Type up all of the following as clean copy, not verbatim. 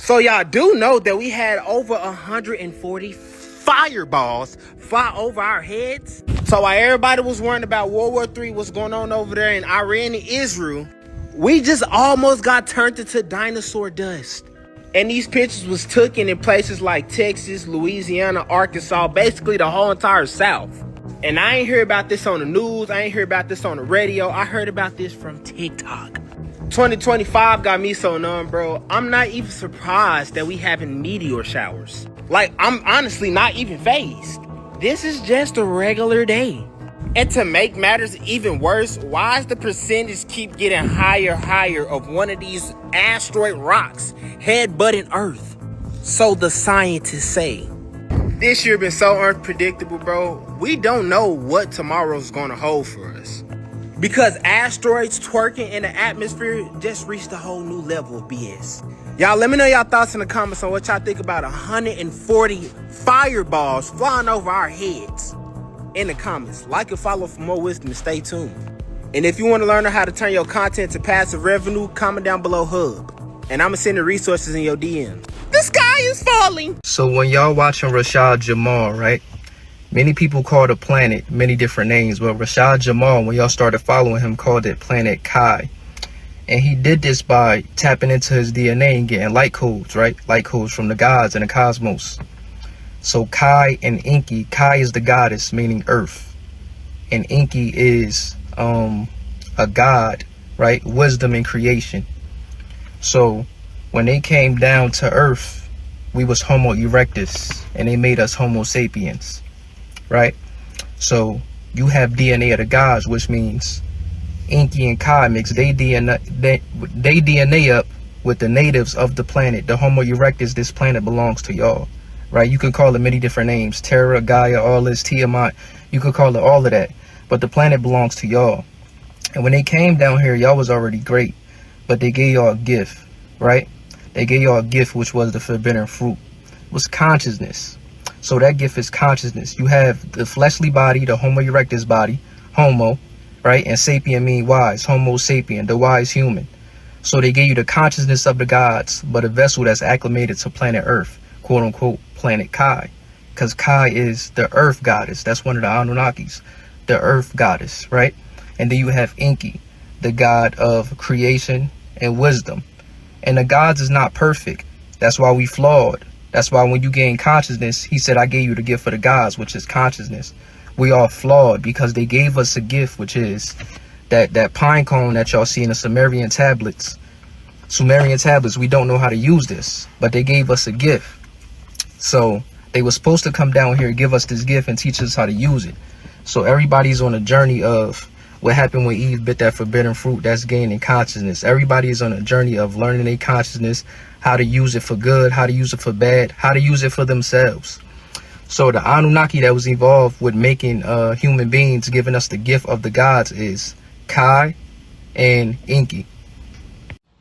So y'all do know that we had over 140 fireballs fly over our heads. So while everybody was worrying about World War III, what's going on over there in Iran and Israel, we just almost got turned into dinosaur dust. And these pictures was taken in places like Texas, Louisiana, Arkansas, basically the whole entire South. And I ain't hear about this on the news. I ain't hear about this on the radio. I heard about this from TikTok. 2025 got me so numb, bro. I'm not even surprised that we having meteor showers. Like, I'm honestly not even fazed. This is just a regular day. And to make matters even worse, why does the percentage keep getting higher of one of these asteroid rocks headbutting Earth? So the scientists say. This year been so unpredictable, bro. We don't know what tomorrow's gonna hold for us. Because asteroids twerking in the atmosphere just reached a whole new level of BS. Y'all, let me know y'all thoughts in the comments on what y'all think about 140 fireballs flying over our heads in the comments. Like and follow for more wisdom and stay tuned. And if you want to learn how to turn your content to passive revenue, comment down below hub. And I'm going to send the resources in your DM. The sky is falling. So when y'all watching Rashad Jamal, right? Many people call the planet many different names, but Rashad Jamal, when y'all started following him, called it Planet Kai. And he did this by tapping into his DNA and getting light codes, right? Light codes from the gods and the cosmos. So Kai and Enki, Kai is the goddess, meaning earth. And Enki is a god, right? Wisdom and creation. So when they came down to earth, we was Homo erectus, and they made us Homo sapiens, right? So you have DNA of the gods, which means Enki and Kai mix they DNA up with the natives of the planet. The Homo erectus, this planet belongs to y'all, right? You can call it many different names, Terra, Gaia, all this, Tiamat. You could call it all of that, but the planet belongs to y'all. And when they came down here, y'all was already great, but they gave y'all a gift, right? They gave y'all a gift, which was the forbidden fruit, was consciousness. So that gift is consciousness. You have the fleshly body, the Homo erectus body, Homo, right? And sapien mean wise, Homo sapien, the wise human. So they gave you the consciousness of the gods, but a vessel that's acclimated to planet Earth, quote unquote, planet Kai. Because Kai is the earth goddess. That's one of the Anunnakis, the earth goddess, right? And then you have Enki, the god of creation and wisdom. And the gods is not perfect. That's why we flawed. That's why when you gain consciousness, he said, I gave you the gift for the gods, which is consciousness. We are flawed because they gave us a gift, which is that pine cone that y'all see in the Sumerian tablets. We don't know how to use this, but they gave us a gift. So they were supposed to come down here, give us this gift and teach us how to use it. So everybody's on a journey of what happened when Eve bit that forbidden fruit, that's gaining consciousness. Everybody is on a journey of learning their consciousness, how to use it for good, how to use it for bad, how to use it for themselves. So the Anunnaki that was involved with making human beings, giving us the gift of the gods, is Kai and Enki.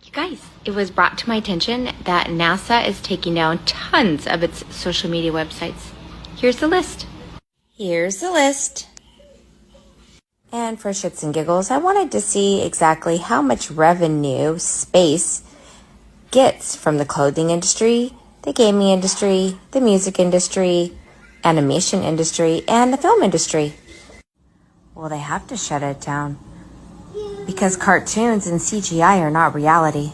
You guys, it was brought to my attention that NASA is taking down tons of its social media websites. Here's the list. And for shits and giggles, I wanted to see exactly how much revenue space gets from the clothing industry, the gaming industry, the music industry, animation industry, and the film industry. Well, they have to shut it down because cartoons and CGI are not reality.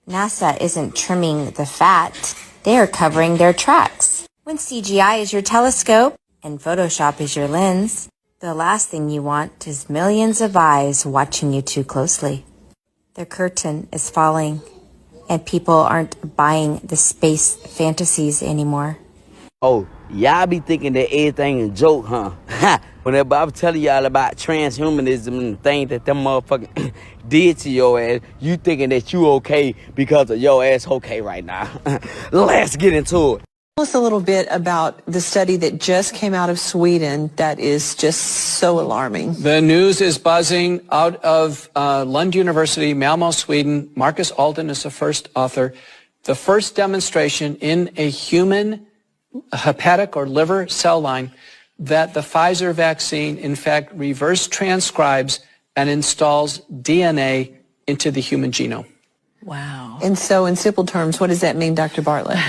NASA isn't trimming the fat, they are covering their tracks. When CGI is your telescope and Photoshop is your lens, the last thing you want is millions of eyes watching you too closely. The curtain is falling, and people aren't buying the space fantasies anymore. Oh, y'all be thinking that everything is a joke, huh? Whenever I'm telling y'all about transhumanism and the things that them motherfuckers did to your ass, you thinking that you okay because of your ass okay right now. Let's get into it. Tell us a little bit about the study that just came out of Sweden that is just so alarming. The news is buzzing out of Lund University, Malmö, Sweden. Marcus Alden is the first author. The first demonstration in a human hepatic or liver cell line that the Pfizer vaccine, in fact, reverse transcribes and installs DNA into the human genome. Wow. And so in simple terms, what does that mean, Dr. Bartlett?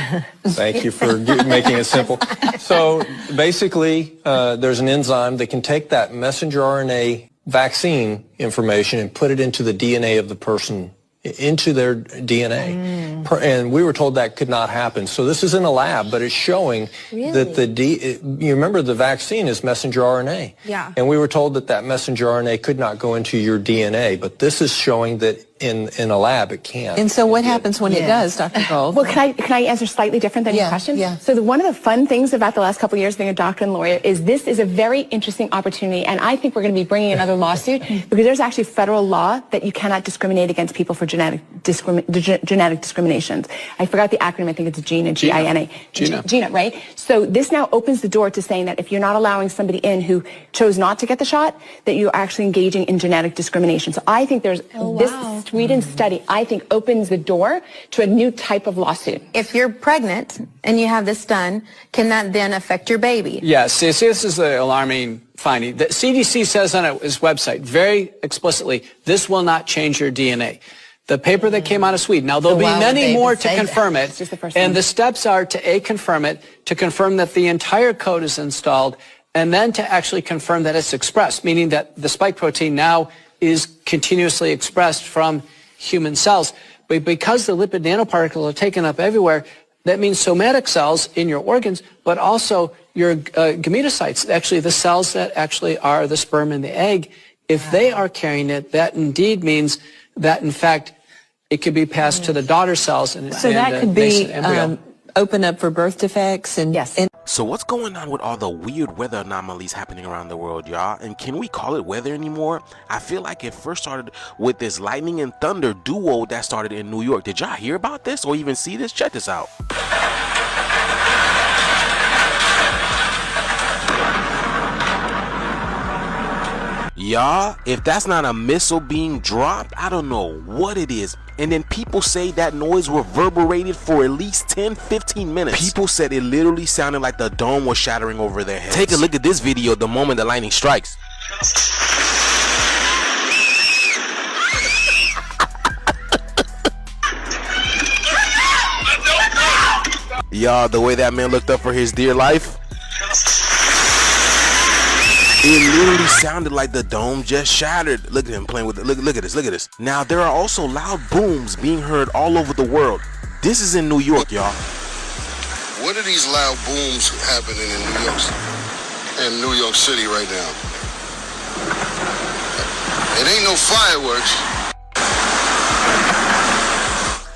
Thank you for making it simple. So basically, there's an enzyme that can take that messenger RNA vaccine information and put it into the DNA of the person, into their DNA. And we were told that could not happen. So this is in a lab, but it's showing that you remember the vaccine is messenger RNA. Yeah. And we were told that that messenger RNA could not go into your DNA, but this is showing that in a lab it can. And so what happens when it does, Dr. Gold? Well, can I answer slightly different than your question? Yeah. So one of the fun things about the last couple of years being a doctor and lawyer is this is a very interesting opportunity, and I think we're going to be bringing another lawsuit because there's actually federal law that you cannot discriminate against people for genetic discriminations. I forgot the acronym. I think it's GINA, G-I-N-A. GINA, right? So this now opens the door to saying that if you're not allowing somebody in who chose not to get the shot, that you're actually engaging in genetic discrimination. So I think there's this Sweden study, I think, opens the door to a new type of lawsuit. If you're pregnant and you have this done, can that then affect your baby? Yes, see, this is the alarming finding. The CDC says on its website very explicitly, this will not change your DNA. The paper that came out of Sweden. Now, there'll be many more to confirm it, and the steps are to confirm it, to confirm that the entire code is installed, and then to actually confirm that it's expressed, meaning that the spike protein now is continuously expressed from human cells. But because the lipid nanoparticles are taken up everywhere, that means somatic cells in your organs, but also your gametocytes, actually the cells that actually are the sperm and the egg. If they are carrying it, that indeed means that, in fact, it could be passed to the daughter cells. And, so that could be open up for birth defects and So what's going on with all the weird weather anomalies happening around the world, y'all? And can we call it weather anymore? I feel like it first started with this lightning and thunder duo that started in New York. Did y'all hear about this or even see this? Check this out. Y'all, if that's not a missile being dropped, I don't know what it is. And then people say that noise reverberated for at least 10-15 minutes. People said it literally sounded like the dome was shattering over their heads. Take a look at this video the moment the lightning strikes. Y'all, the way that man looked up for his dear life, it literally sounded like the dome just shattered. Look at him playing with it. Look at this. Look at this. Now, there are also loud booms being heard all over the world. This is in New York, y'all. What are these loud booms happening in New York City right now? It ain't no fireworks.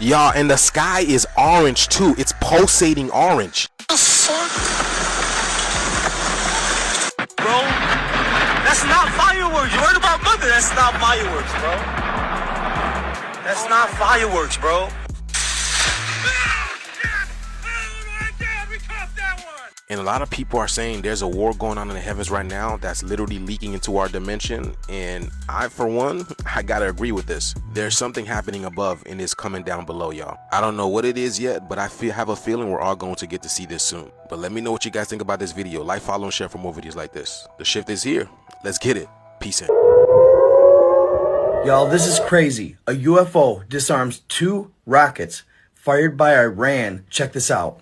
Y'all, and the sky is orange too. It's pulsating orange. What the fuck? Bro, that's not fireworks. You heard about mother? That's not fireworks, bro. That's not fireworks, bro. And a lot of people are saying there's a war going on in the heavens right now that's literally leaking into our dimension. And I, for one, I gotta agree with this. There's something happening above and it's coming down below, y'all. I don't know what it is yet, but I have a feeling we're all going to get to see this soon. But let me know what you guys think about this video. Like, follow, and share for more videos like this. The shift is here. Let's get it. Peace in. Y'all, this is crazy. A UFO disarms 2 rockets fired by Iran. Check this out.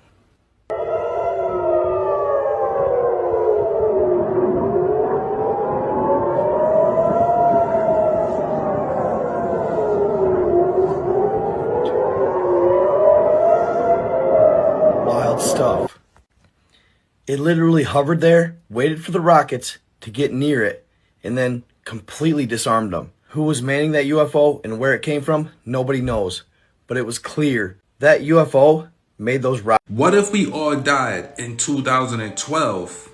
Wild stuff. It literally hovered there, waited for the rockets to get near it, and then completely disarmed them. Who was manning that UFO and where it came from, nobody knows. But it was clear that UFO made those rockets. What if we all died in 2012,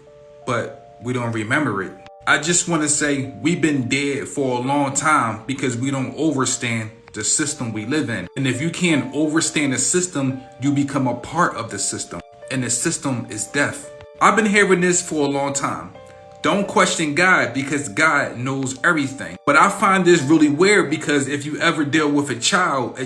but we don't remember it? I just want to say we've been dead for a long time because we don't understand the system we live in. And if you can't understand the system, you become a part of the system. And the system is death. I've been hearing this for a long time. Don't question God because God knows everything. But I find this really weird because if you ever deal with a child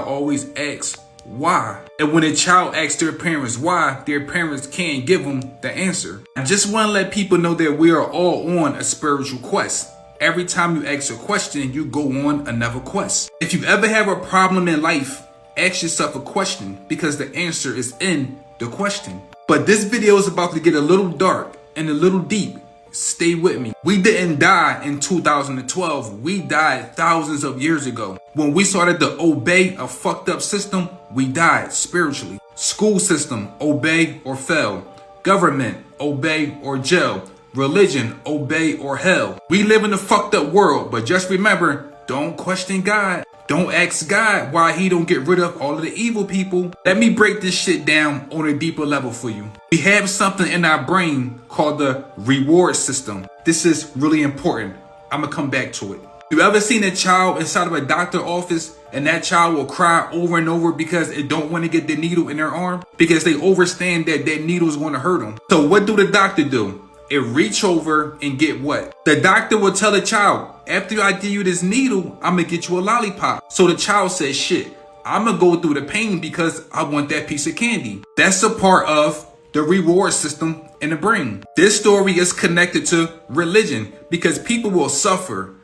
always asks why. And when a child asks their parents why, their parents can't give them the answer. I just want to let people know that we are all on a spiritual quest. Every time you ask a question, you go on another quest. If you ever have a problem in life, ask yourself a question because the answer is in the question. But this video is about to get a little dark and a little deep. Stay with me. We didn't die in 2012. We died thousands of years ago. When we started to obey a fucked up system, we died spiritually. School system, obey or fail. Government, obey or jail. Religion, obey or hell. We live in a fucked up world, but just remember, don't question God. Don't ask God why he don't get rid of all of the evil people. Let me break this shit down on a deeper level for you. We have something in our brain called the reward system. This is really important. I'm gonna come back to it. You ever seen a child inside of a doctor's office and that child will cry over and over because it don't want to get the needle in their arm? Because they understand that that needle is going to hurt them. So what do the doctor do? It reach over and get what? The doctor will tell the child, after I give you this needle, I'm gonna get you a lollipop. So the child says, shit, I'm gonna go through the pain because I want that piece of candy. That's a part of the reward system in the brain. This story is connected to religion because people will suffer,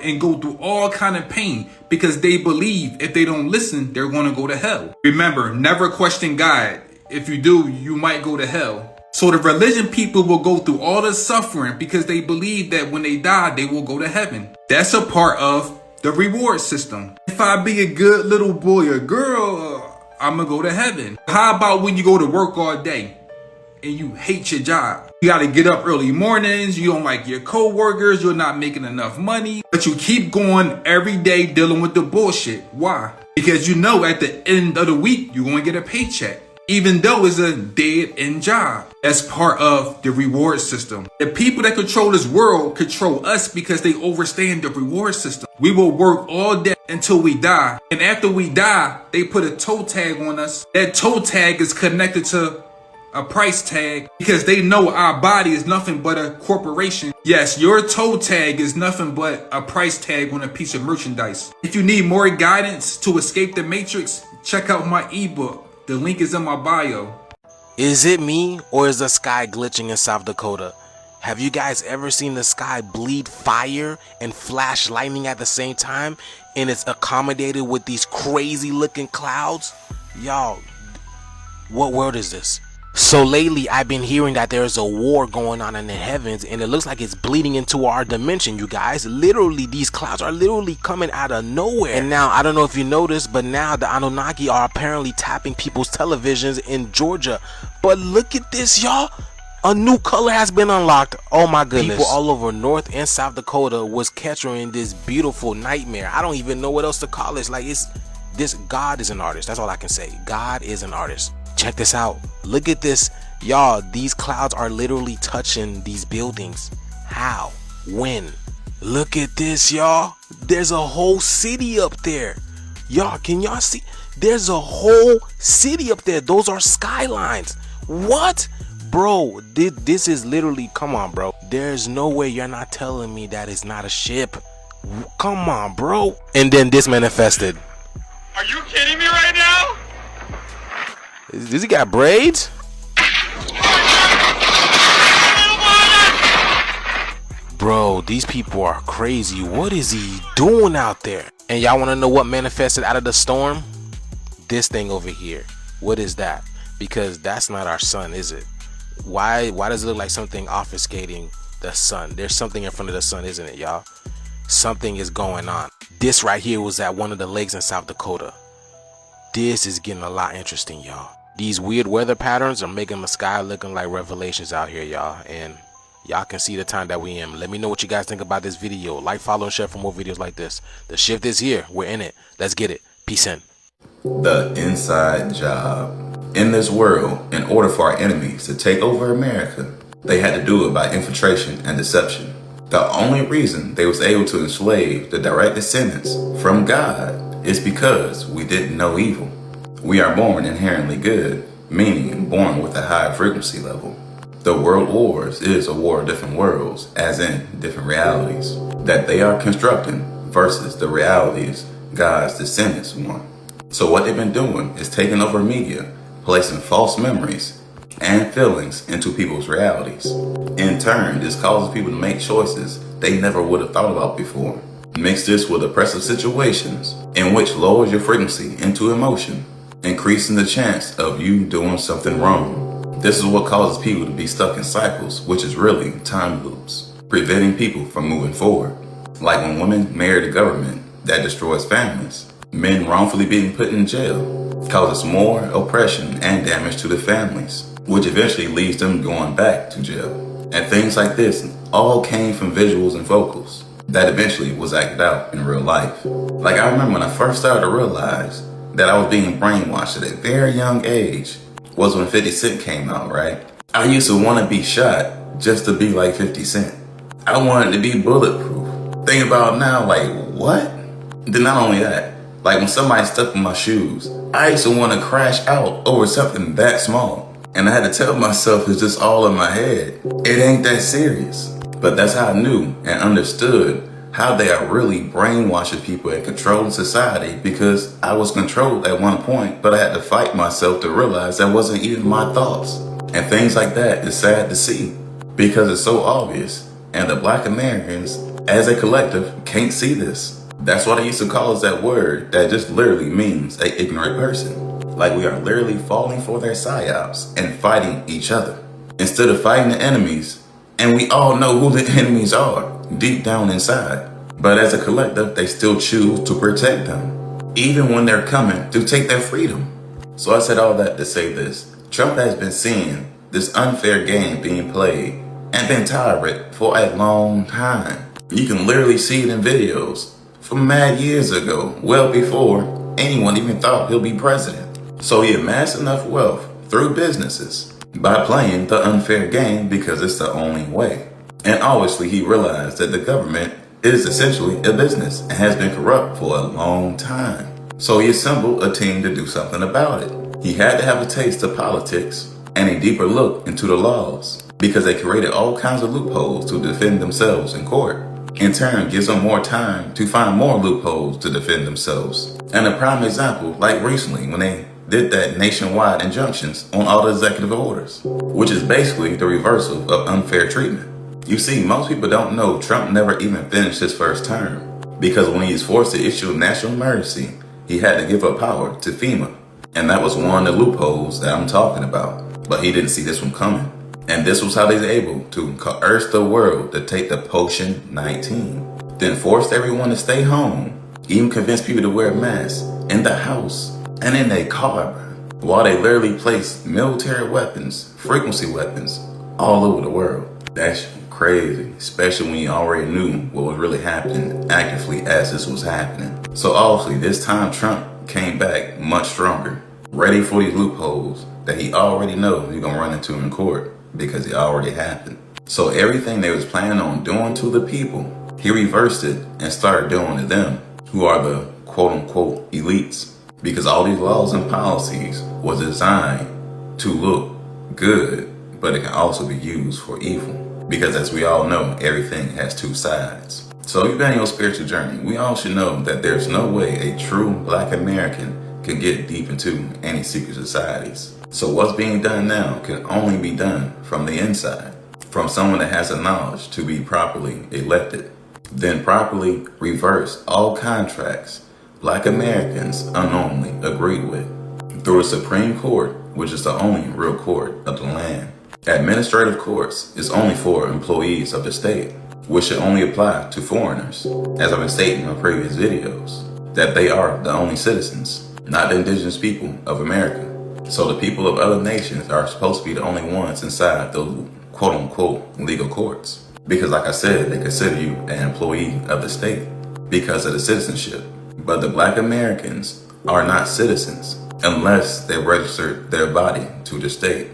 and go through all kind of pain because they believe if they don't listen, they're gonna go to hell. Remember, never question God. If you do, you might go to hell. So the religion people will go through all the suffering because they believe that when they die, they will go to heaven. That's a part of the reward system. If I be a good little boy or girl, I'm gonna go to heaven. How about when you go to work all day and you hate your job? You gotta get up early mornings, you don't like your co-workers, you're not making enough money, but you keep going every day dealing with the bullshit. Why? Because you know at the end of the week, you're gonna get a paycheck. Even though it's a dead-end job. That's part of the reward system. The people that control this world control us because they understand the reward system. We will work all day until we die. And after we die, they put a toe tag on us. That toe tag is connected to a price tag because they know our body is nothing but a corporation. Yes, your toe tag is nothing but a price tag on a piece of merchandise. If you need more guidance to escape the matrix, check out my ebook. The link is in my bio. Is it me or is the sky glitching in South Dakota? Have you guys ever seen the sky bleed fire and flash lightning at the same time and it's accommodated with these crazy looking clouds? Y'all, what world is this? So lately I've been hearing that there's a war going on in the heavens and it looks like it's bleeding into our dimension, you guys. Literally, these clouds are literally coming out of nowhere. And now, I don't know if you noticed, but now the Anunnaki are apparently tapping people's televisions in Georgia. But look at this, y'all. A new color has been unlocked. Oh my goodness. People all over North and South Dakota was capturing this beautiful nightmare. I don't even know what else to call this. Like, God is an artist. That's all I can say. God is an artist. Check this out. Look at this. Y'all, these clouds are literally touching these buildings. How? When? Look at this, y'all. There's a whole city up there. Y'all, can y'all see? There's a whole city up there. Those are skylines. What? Bro, this is literally, come on, bro. There's no way you're not telling me that it's not a ship. Come on, bro. And then this manifested. Are you kidding me right now? Does he got braids? Bro, these people are crazy. What is he doing out there? And y'all want to know what manifested out of the storm? This thing over here. What is that? Because that's not our sun, is it? Why does it look like something obfuscating the sun? There's something in front of the sun, isn't it, y'all? Something is going on. This right here was at one of the lakes in South Dakota. This is getting a lot interesting, y'all. These weird weather patterns are making the sky looking like Revelations out here, y'all. And y'all can see the time that we in. Let me know what you guys think about this video. Like, follow, and share for more videos like this. The shift is here. We're in it. Let's get it. Peace in. The inside job. In this world, in order for our enemies to take over America, they had to do it by infiltration and deception. The only reason they was able to enslave the direct descendants from God is because we didn't know evil. We are born inherently good, meaning born with a high frequency level. The world wars is a war of different worlds, as in different realities, that they are constructing versus the realities God's descendants want. So what they've been doing is taking over media, placing false memories and feelings into people's realities. In turn, this causes people to make choices they never would have thought about before. Mix this with oppressive situations, in which lowers your frequency into emotion, increasing the chance of you doing something wrong. This is what causes people to be stuck in cycles, which is really time loops, preventing people from moving forward. Like when women marry the government, that destroys families. Men wrongfully being put in jail causes more oppression and damage to the families, which eventually leads them going back to jail. And things like this all came from visuals and vocals that eventually was acted out in real life. Like I remember when I first started to realize that I was being brainwashed at a very young age was when 50 Cent came out, right? I used to want to be shot just to be like 50 Cent. I wanted to be bulletproof. Think about it now, like what? Then not only that, like when somebody stepped in my shoes, I used to want to crash out over something that small. And I had to tell myself it's just all in my head. It ain't that serious. But that's how I knew and understood how they are really brainwashing people and controlling society, because I was controlled at one point, but I had to fight myself to realize that wasn't even my thoughts. And things like that is sad to see because it's so obvious. And the Black Americans, as a collective, can't see this. That's why they used to call us that word that just literally means an ignorant person. Like we are literally falling for their psyops and fighting each other instead of fighting the enemies. And we all know who the enemies are deep down inside. But as a collective, they still choose to protect them, even when they're coming to take their freedom. So I said all that to say this. Trump has been seeing this unfair game being played and been tired of it for a long time. You can literally see it in videos from mad years ago, well before anyone even thought he'll be president. So he amassed enough wealth through businesses by playing the unfair game because it's the only way. And obviously he realized that the government is essentially a business and has been corrupt for a long time. So he assembled a team to do something about it. He had to have a taste of politics and a deeper look into the laws because they created all kinds of loopholes to defend themselves in court. In turn, gives them more time to find more loopholes to defend themselves. And a prime example, like recently when they did that nationwide injunctions on all the executive orders, which is basically the reversal of unfair treatment. You see, most people don't know Trump never even finished his first term because when he was forced to issue a national emergency, he had to give up power to FEMA. And that was one of the loopholes that I'm talking about. But he didn't see this one coming. And this was how they were able to coerce the world to take the potion 19. Then forced everyone to stay home, even convinced people to wear masks in the house and in their car, while they literally placed military weapons, frequency weapons, all over the world. That's crazy, especially when you already knew what was really happening actively as this was happening. So obviously this time Trump came back much stronger, ready for these loopholes that he already knows he's gonna run into in court because it already happened. So everything they was planning on doing to the people, he reversed it and started doing to them, who are the quote unquote elites. Because all these laws and policies was designed to look good, but it can also be used for evil. Because as we all know, everything has two sides. So if you've been on your spiritual journey, we all should know that there's no way a true Black American can get deep into any secret societies. So what's being done now can only be done from the inside, from someone that has the knowledge to be properly elected, then properly reverse all contracts Black Americans unknowingly agreed with through the Supreme Court, which is the only real court of the land. Administrative courts is only for employees of the state, which should only apply to foreigners, as I've been stating in my previous videos, that they are the only citizens, not the indigenous people of America. So the people of other nations are supposed to be the only ones inside those quote unquote legal courts. Because like I said, they consider you an employee of the state because of the citizenship. But the Black Americans are not citizens unless they registered their body to the state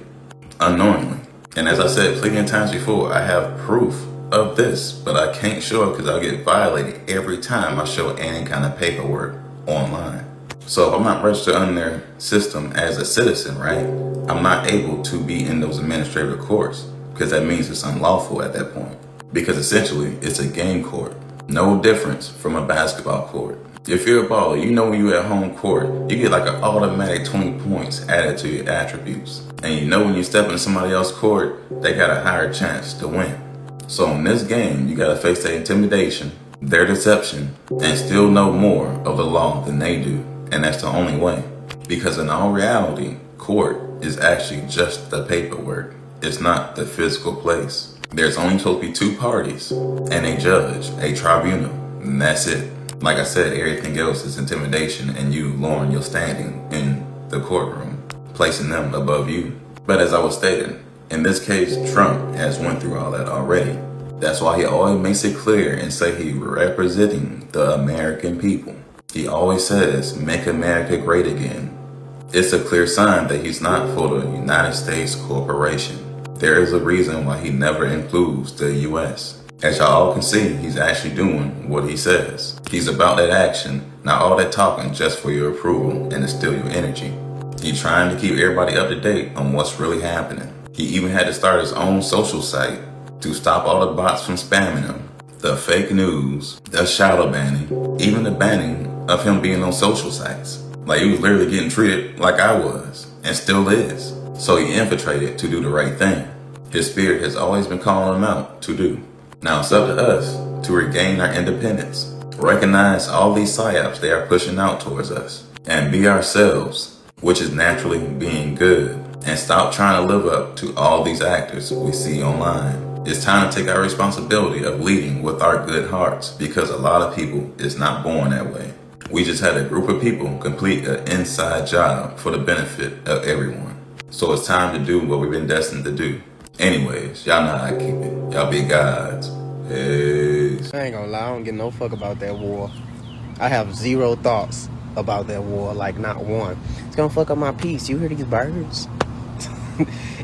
unknowingly. And as I said plenty of times before, I have proof of this, but I can't show it because I'll get violated every time I show any kind of paperwork online. So if I'm not registered on their system as a citizen, right, I'm not able to be in those administrative courts because that means it's unlawful at that point. Because essentially it's a game court, no difference from a basketball court. If you're a baller, you know when you're at home court, you get like an automatic 20 points added to your attributes. And you know when you step in somebody else's court, they got a higher chance to win. So in this game, you gotta face their intimidation, their deception, and still know more of the law than they do. And that's the only way. Because in all reality, court is actually just the paperwork. It's not the physical place. There's only supposed to be two parties and a judge, a tribunal, and that's it. Like I said, everything else is intimidation and you lowering your standing in the courtroom, placing them above you. But as I was stating, in this case, Trump has went through all that already. That's why he always makes it clear and say he representing the American people. He always says, make America great again. It's a clear sign that he's not for the United States corporation. There is a reason why he never includes the U.S. As y'all all can see, he's actually doing what he says. He's about that action, not all that talking just for your approval and to steal your energy. He's trying to keep everybody up to date on what's really happening. He even had to start his own social site to stop all the bots from spamming him. The fake news, the shadow banning, even the banning of him being on social sites. Like he was literally getting treated like I was, and still is. So he infiltrated to do the right thing. His spirit has always been calling him out to do. Now it's up to us to regain our independence, recognize all these psyops they are pushing out towards us, and be ourselves, which is naturally being good, and stop trying to live up to all these actors we see online. It's time to take our responsibility of leading with our good hearts, because a lot of people is not born that way. We just had a group of people complete an inside job for the benefit of everyone. So it's time to do what we've been destined to do. Anyways, y'all know how I keep it. Y'all be gods. Peace. I ain't gonna lie, I don't give no fuck about that war. I have zero thoughts about that war, like not one. It's gonna fuck up my peace. You hear these birds?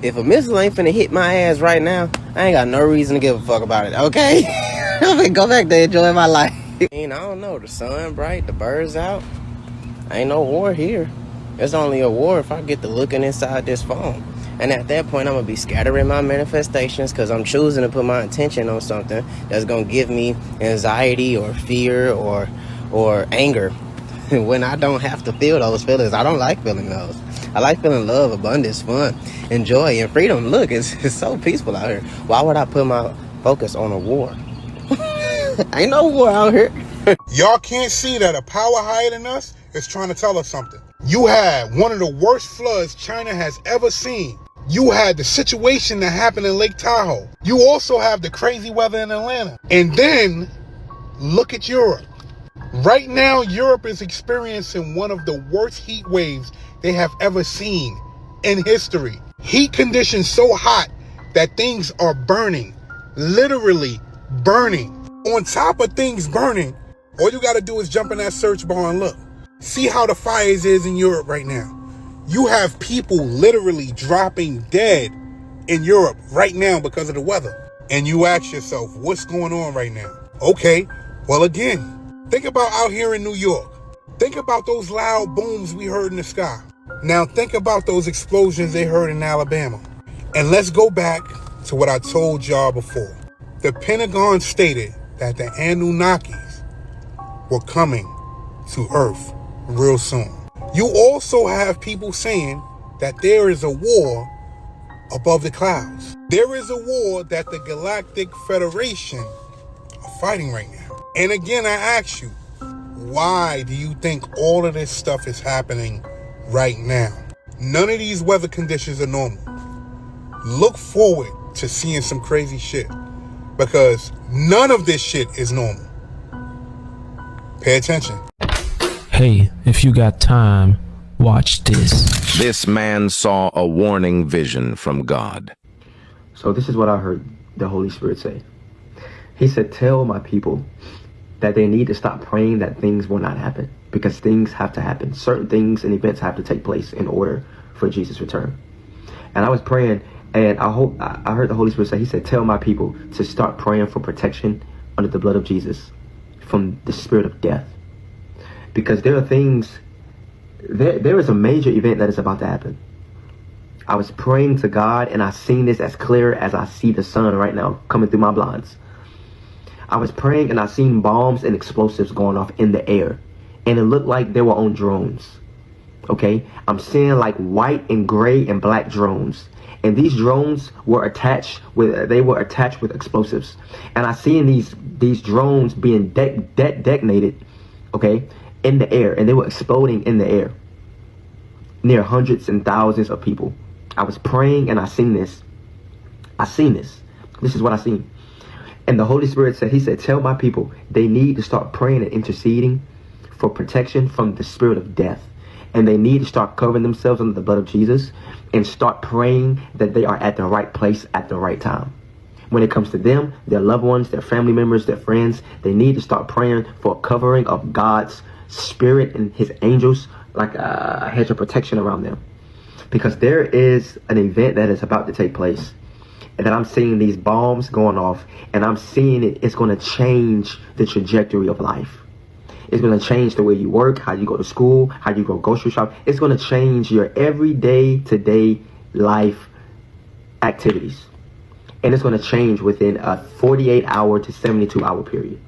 If a missile ain't finna hit my ass right now, I ain't got no reason to give a fuck about it, okay? I'm gonna go back there and enjoy my life. I don't know, the sun bright, the birds out. Ain't no war here. It's only a war if I get to looking inside this phone. And at that point, I'm gonna be scattering my manifestations because I'm choosing to put my attention on something that's gonna give me anxiety or fear or anger when I don't have to feel those feelings. I don't like feeling those. I like feeling love, abundance, fun, and joy, and freedom. Look, it's so peaceful out here. Why would I put my focus on a war? Ain't no war out here. Y'all can't see that a power higher than us is trying to tell us something. You had one of the worst floods China has ever seen. You had the situation that happened in Lake Tahoe. You also have the crazy weather in Atlanta. And then look at Europe. Right now, Europe is experiencing one of the worst heat waves they have ever seen in history. Heat conditions so hot that things are burning, literally burning. On top of things burning, all you got to do is jump in that search bar and look. See how the fires is in Europe right now. You have people literally dropping dead in Europe right now because of the weather. And you ask yourself, what's going on right now? Okay, well again, think about out here in New York. Think about those loud booms we heard in the sky. Now think about those explosions they heard in Alabama. And let's go back to what I told y'all before. The Pentagon stated that the Anunnakis were coming to Earth real soon. You also have people saying that there is a war above the clouds. There is a war that the Galactic Federation are fighting right now. And again, I ask you, why do you think all of this stuff is happening right now? None of these weather conditions are normal. Look forward to seeing some crazy shit, because none of this shit is normal. Pay attention. Hey, if you got time, watch this. This man saw a warning vision from God. So this is what I heard the Holy Spirit say. He said, tell my people that they need to stop praying that things will not happen, because things have to happen. Certain things and events have to take place in order for Jesus' return. And I was praying, and I heard the Holy Spirit say, he said, tell my people to start praying for protection under the blood of Jesus from the spirit of death. Because there are things, there is a major event that is about to happen. I was praying to God, and I seen this as clear as I see the sun right now coming through my blinds. I was praying, and I seen bombs and explosives going off in the air. and it looked like they were on drones. Okay, I'm seeing like white and gray and black drones, and these drones were attached with explosives, and I seen these drones being detonated, okay, in the air, and they were exploding in the air near hundreds and thousands of people. I was praying and I seen this. This is what I seen. And the Holy Spirit said, he said, tell my people they need to start praying and interceding for protection from the spirit of death. And they need to start covering themselves under the blood of Jesus and start praying that they are at the right place at the right time. When it comes to them, their loved ones, their family members, their friends, they need to start praying for a covering of God's spirit and his angels, like a hedge of protection around them. Because there is an event that is about to take place, and that I'm seeing these bombs going off, and I'm seeing it's going to change the trajectory of life. It's going to change the way you work, how you go to school, how you go grocery shop. It's going to change your everyday today life activities. And it's going to change within a 48-hour to 72-hour period.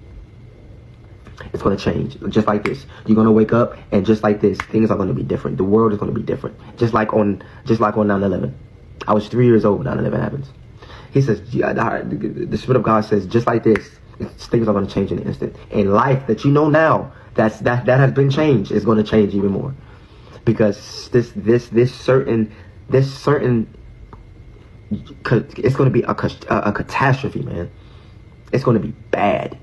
It's going to change just like this. You're going to wake up, and just like this, things are going to be different. The world is going to be different. Just like on 9/11. I was 3 years old when 9/11 happens. He says, the Spirit of God says, just like this, things are going to change in an instant. And life that you know now, that has been changed, is going to change even more. Because this certain, it's going to be a catastrophe, man. It's going to be bad.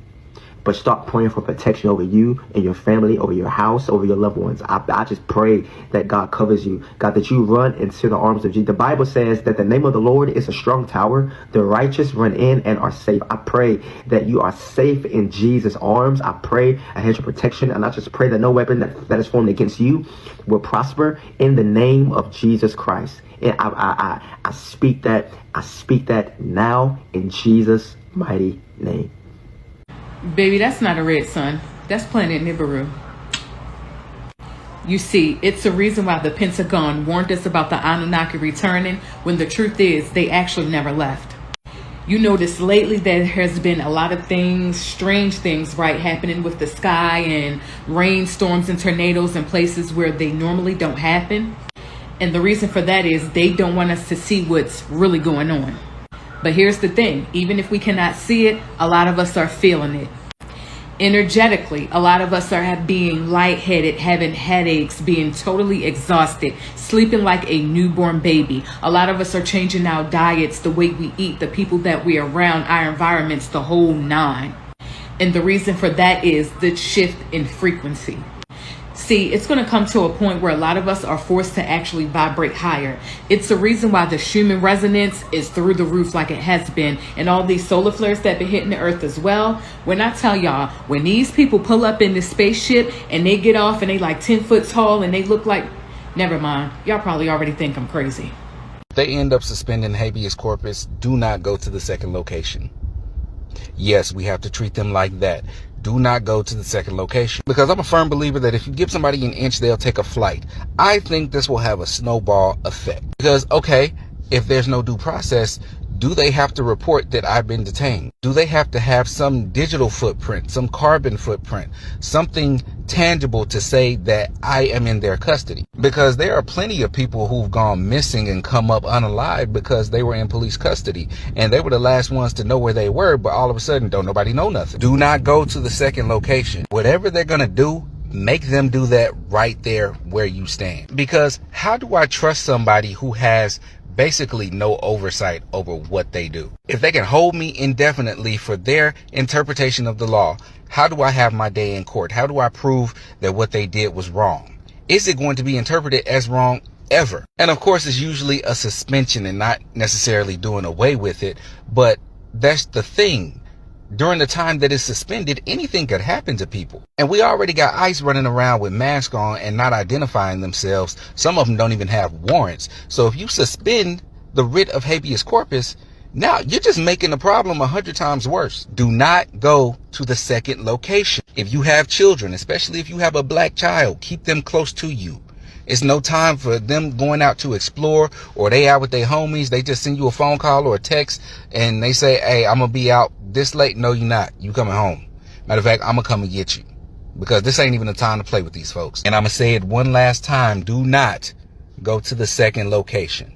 But start praying for protection over you and your family, over your house, over your loved ones. I just pray that God covers you. God, that you run into the arms of Jesus. The Bible says that the name of the Lord is a strong tower. The righteous run in and are safe. I pray that you are safe in Jesus' arms. I pray a hedge of protection. And I just pray that no weapon that is formed against you will prosper in the name of Jesus Christ. And I speak that. I speak that now in Jesus' mighty name. Baby, that's not a red sun. That's Planet Nibiru. You see, it's the reason why the Pentagon warned us about the Anunnaki returning, when the truth is they actually never left. You notice lately there has been a lot of things, strange things, right, happening with the sky and rainstorms and tornadoes in places where they normally don't happen. And the reason for that is they don't want us to see what's really going on. But here's the thing, even if we cannot see it, a lot of us are feeling it. Energetically, a lot of us are being lightheaded, having headaches, being totally exhausted, sleeping like a newborn baby. A lot of us are changing our diets, the way we eat, the people that we're around, our environments, the whole nine. And the reason for that is the shift in frequency. See, it's going to come to a point where a lot of us are forced to actually vibrate higher. It's the reason why the Schumann resonance is through the roof like it has been, and all these solar flares that been hitting the earth as well. When I tell y'all, when these people pull up in this spaceship and they get off and they like 10 foot tall and they look like, never mind, y'all probably already think I'm crazy. If they end up suspending habeas corpus, do not go to the second location. Yes, we have to treat them like that. Do not go to the second location, because I'm a firm believer that if you give somebody an inch, they'll take a flight. I think this will have a snowball effect, because, okay, if there's no due process, do they have to report that I've been detained? Do they have to have some digital footprint, some carbon footprint, something tangible to say that I am in their custody? Because there are plenty of people who've gone missing and come up unalive because they were in police custody and they were the last ones to know where they were, but all of a sudden don't nobody know nothing. Do not go to the second location. Whatever they're gonna do, make them do that right there where you stand. Because how do I trust somebody who has basically no oversight over what they do? If they can hold me indefinitely for their interpretation of the law, how do I have my day in court? How do I prove that what they did was wrong? Is it going to be interpreted as wrong ever? And of course, it's usually a suspension and not necessarily doing away with it. But that's the thing. During the time that it's suspended, anything could happen to people. And we already got ICE running around with masks on and not identifying themselves. Some of them don't even have warrants. So if you suspend the writ of habeas corpus, now you're just making the problem 100 times worse. Do not go to the second location. If you have children, especially if you have a black child, keep them close to you. It's no time for them going out to explore, or they out with their homies. They just send you a phone call or a text and they say, hey, I'm going to be out this late. No, you're not. You coming home. Matter of fact, I'm going to come and get you. because this ain't even a time to play with these folks. And I'm gonna say it one last time. Do not go to the second location.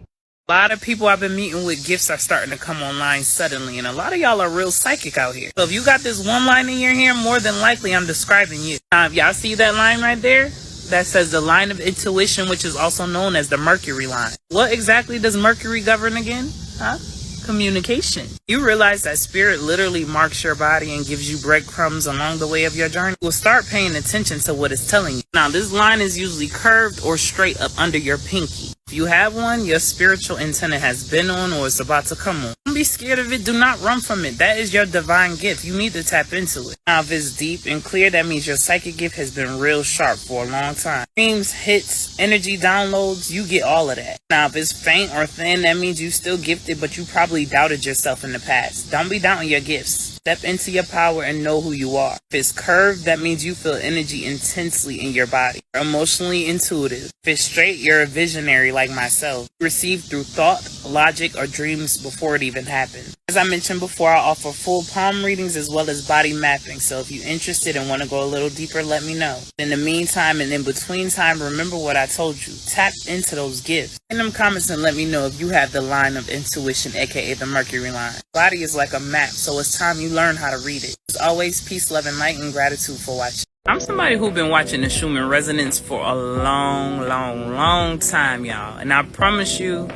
A lot of people I've been meeting with gifts are starting to come online suddenly, and a lot of y'all are real psychic out here. So if you got this one line in your hair, more than likely I'm describing you. If y'all see that line right there, that says the line of intuition, which is also known as the Mercury line. What exactly does Mercury govern again? Huh? Communication. You realize that spirit literally marks your body and gives you breadcrumbs along the way of your journey? Well, start paying attention to what it's telling you. Now, this line is usually curved or straight up under your pinky. If you have one, your spiritual antenna has been on or is about to come on. Don't be scared of it. Do not run from it. That is your divine gift. You need to tap into it. Now, if it's deep and clear, that means your psychic gift has been real sharp for a long time. Dreams, hits, energy downloads, you get all of that. Now, if it's faint or thin, that means you still gifted, but you probably doubted yourself in the past. Don't be doubting your gifts. Step into your power and know who you are. If it's curved, that means you feel energy intensely in your body. You're emotionally intuitive. If it's straight, you're a visionary like myself. Received through thought, logic, or dreams before it even happened. As I mentioned before, I offer full palm readings as well as body mapping. So if you're interested and want to go a little deeper, let me know. In the meantime and in between time, remember what I told you. Tap into those gifts. In them comments and let me know if you have the line of intuition, aka the Mercury line. Body is like a map, so it's time you learn how to read it. As always, peace, love, and light, and gratitude for watching. I'm somebody who's been watching the Schumann Resonance for a long time, y'all. And I promise you,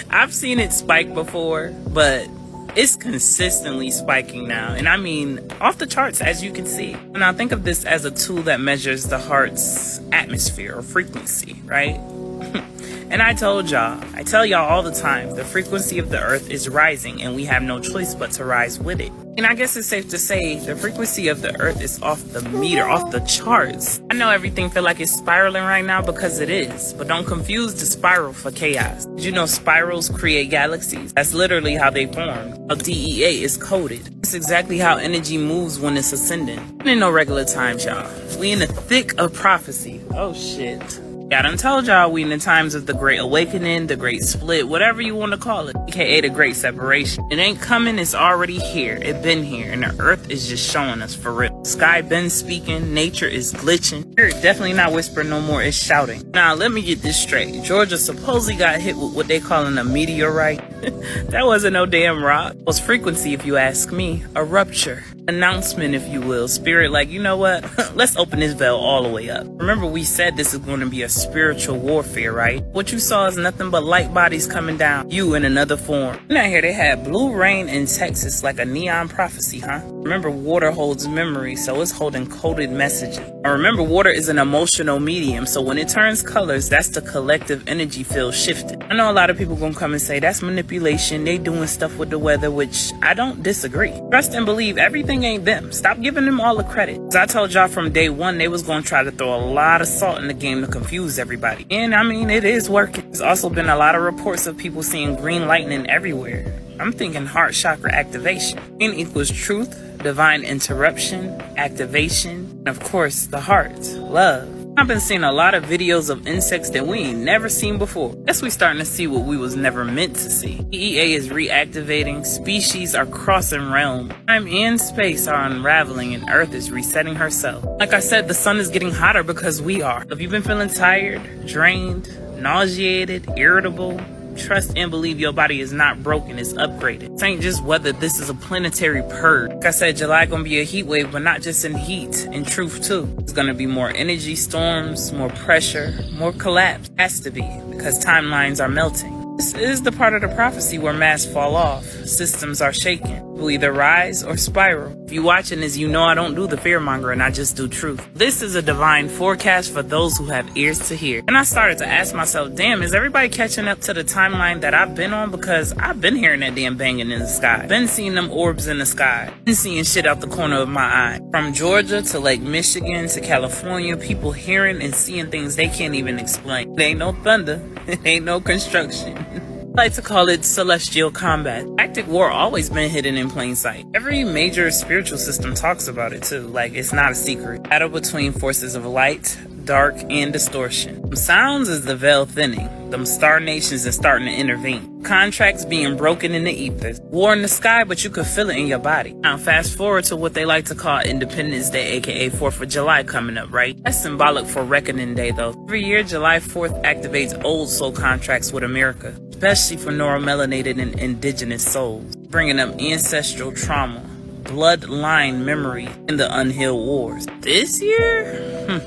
I've seen it spike before, but it's consistently spiking now. And I mean, off the charts, as you can see. Now, think of this as a tool that measures the heart's atmosphere or frequency, right? And I tell y'all all the time, the frequency of the earth is rising and we have no choice but to rise with it. And I guess it's safe to say the frequency of the earth is off the meter, off the charts. I know everything feel like it's spiraling right now because it is, but don't confuse the spiral for chaos. Did you know spirals create galaxies? That's literally how they form. A DEA is coded. It's exactly how energy moves when it's ascending. It ain't no regular times, y'all. We in the thick of prophecy. Oh shit. I done told y'all we in the times of the Great Awakening, the Great Split, whatever you want to call it, aka the Great Separation. It ain't coming, it's already here. It been here, and the earth is just showing us for real. Sky been speaking, nature is glitching. Spirit definitely not whispering no more, it's shouting. Now, let me get this straight. Georgia supposedly got hit with what they calling a meteorite. That wasn't no damn rock. It was frequency, if you ask me. A rupture. Announcement, if you will. Spirit like, you know what? Let's open this veil all the way up. Remember, we said this is going to be a spiritual warfare, right? What you saw is nothing but light bodies coming down. You in another form. Now here they had blue rain in Texas like a neon prophecy, huh? Remember, water holds memory, so it's holding coded messages. And remember, water is an emotional medium, so when it turns colors, that's the collective energy field shifted. I know a lot of people gonna come and say that's manipulation, they doing stuff with the weather, which I don't disagree. Trust and believe everything ain't them. Stop giving them all the credit. As I told y'all from day one, they was gonna try to throw a lot of salt in the game to confuse everybody. And I mean, it is working. There's also been a lot of reports of people seeing green lightning everywhere. I'm thinking heart chakra activation. Green equals truth, divine interruption, activation, and of course, the heart, love. I've been seeing a lot of videos of insects that we ain't never seen before. Guess we starting to see what we was never meant to see. DEA is reactivating, species are crossing realms, time and space are unraveling, and Earth is resetting herself. Like I said, the sun is getting hotter because we are. If you've been feeling tired, drained, nauseated, irritable, trust and believe your body is not broken, it's upgraded. This ain't just weather, this is a planetary purge. Like I said, July gonna be a heat wave, but not just in heat, in truth too. It's gonna be more energy storms, more pressure, more collapse. Has to be, because timelines are melting. This is the part of the prophecy where masks fall off, systems are shaken. Will either rise or spiral. If you watching this, you know I don't do the fear mongering, I just do truth. This is a divine forecast for those who have ears to hear. And I started to ask myself, damn, is everybody catching up to the timeline that I've been on? Because I've been hearing that damn banging in the sky. Been seeing them orbs in the sky. Been seeing shit out the corner of my eye. From Georgia to Lake Michigan to California, people hearing and seeing things they can't even explain. It ain't no thunder. It ain't no construction. I like to call it celestial combat. Galactic war always been hidden in plain sight. Every major spiritual system talks about it too, like it's not a secret. Battle between forces of light, dark, and distortion. Sounds is the veil thinning. Them star nations are starting to intervene. Contracts being broken in the ethers. War in the sky, but you could feel it in your body. Now fast forward to what they like to call Independence Day, aka 4th of July coming up, right? That's symbolic for Reckoning Day though. Every year, July 4th activates old soul contracts with America, especially for neuromelanated and indigenous souls, bringing up ancestral trauma, bloodline memory, and the unhealed wars. This year,